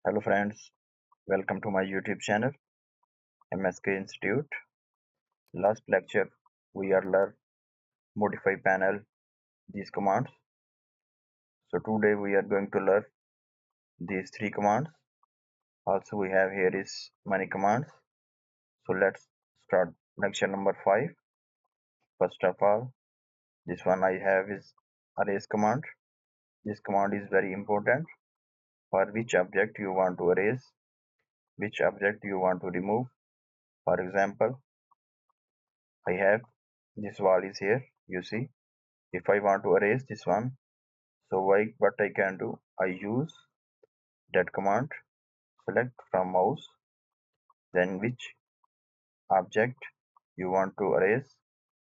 Hello friends, welcome to my YouTube channel MSK Institute. Last lecture we are learn modify panel these commands. So today we are going to learn these three commands. Also we have here is many commands. So let's start lecture number 5. First of all, this one I have is erase command. This command is very important for which object you want to erase, which object you want to remove. For example, I have this wall is here, you see. If I want to erase this one, so what I can do, I use that command, select from mouse, then which object you want to erase,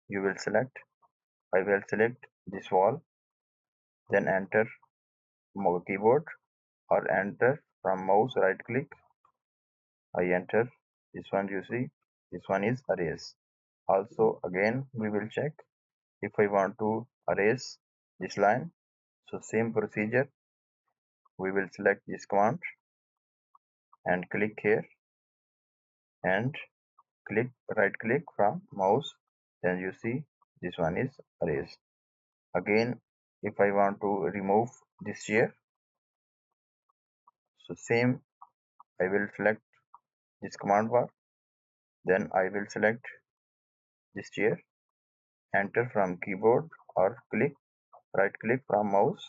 you will select. I will select this wall, then enter keyboard or enter from mouse, right click, I enter this one, you see, this one is erase. Also again we will check if I want to erase this line, so same procedure, we will select this command and click here and click right click from mouse, then you see this one is erased. Again if I want to remove this chair, so same, I will select this command bar, then I will select this chair, enter from keyboard or click right click from mouse,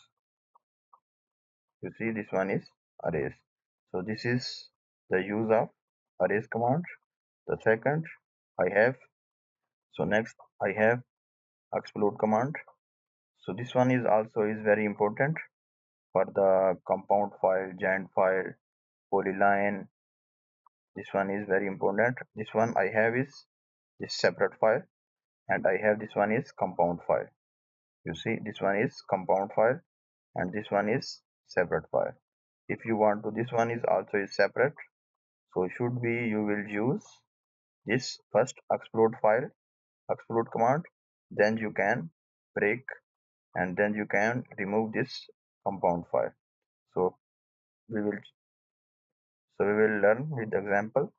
you see this one is erased. So this is the use of erase command. The second I have, so next I have explode command. So this one is also is very important for the compound file, giant file, polyline. This one is very important. This one I have is this separate file, and I have this one is compound file. You see this one is compound file and this one is separate file. If you want to, this one is also is separate, so should be you will use this first explode file, explode command, then you can break and then you can remove this compound file. So we will learn with example.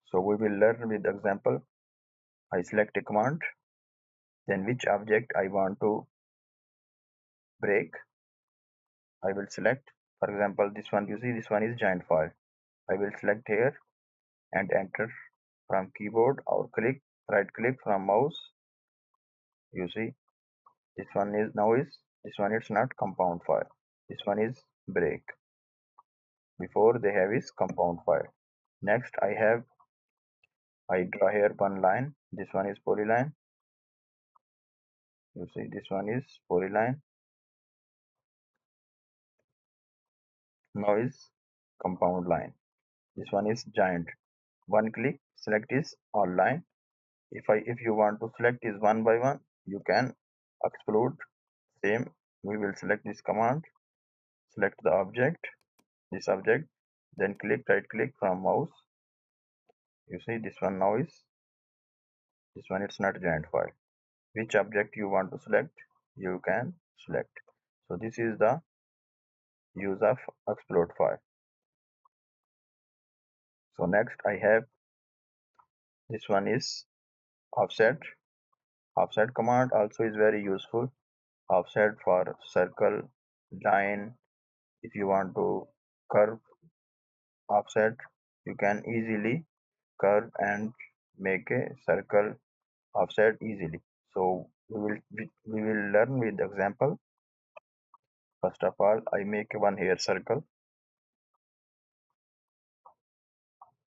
So we will learn with example. I select a command, then which object I want to break, I will select. For example, this one, you see this one is giant file. I will select here and enter from keyboard or click right click from mouse. You see this one is now is this one is not compound file. This one is break. Before they have is compound file. Next I draw here one line. This one is polyline. You see this one is polyline. Now is compound line. This one is giant. One click select is all line. If you want to select is one by one, you can explode. Same, we will select this command, select the object, this object, then click right click from mouse. You see this one now is this one, it's not giant file. Which object you want to select, you can select. So this is the use of explode file. So next I have this one is offset. Offset command also is very useful. Offset for circle, line. If you want to curve, offset, you can easily curve and make a circle offset easily. So we will learn with example. First of all, I make one here circle.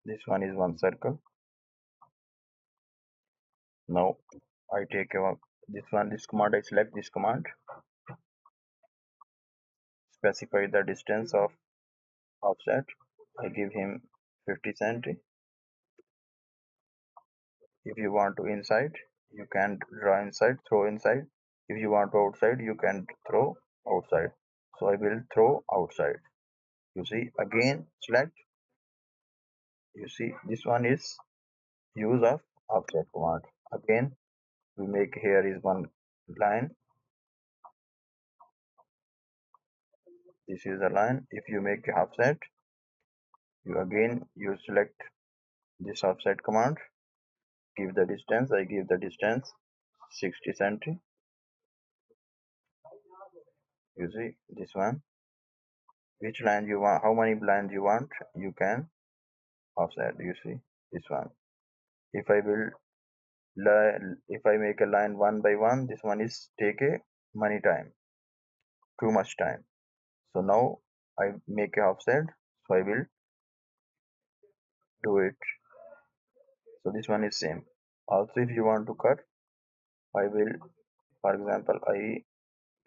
This one is one circle. Now I take this command, I select this command, specify the distance of offset. I give him 50 cm. If you want to inside, you can draw inside, throw inside. If you want to outside, you can throw outside. So I will throw outside. You see again select. You see this one is use of offset command. Again we make here is one line. This is a line. If you make offset, you select this offset command, give the distance. I give the distance 60 cm. You see this one, which line you want, how many lines you want, you can offset. You see this one. If I will if I make a line one by one, this one is take a many time, too much time. So now I make a offset, so I will do it. So this one is same. Also, if you want to cut, I will, for example, I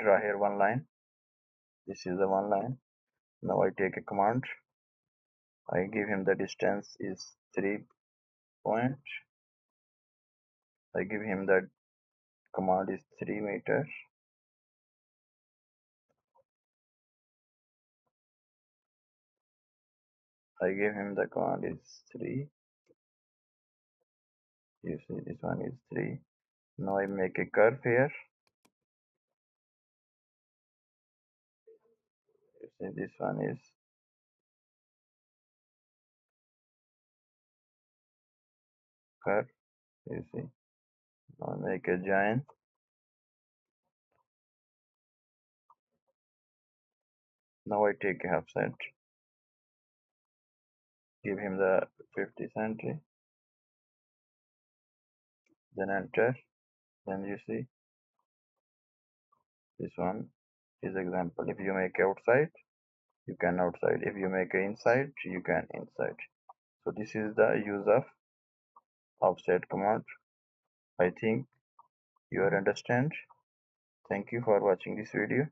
draw here one line. This is the one line. Now I take a command. I give him the distance is 3 point. I give him that command is 3 meters. I give him the command is 3. You see this one is 3. Now I make a curve here. You see this one is curve. You see. Now I make a join. Now I take a offset. Give him the 50 cm. Then enter. Then you see this one is example. If you make outside, you can outside. If you make inside, you can inside. So this is the use of offset command. I think you understand. Thank you for watching this video.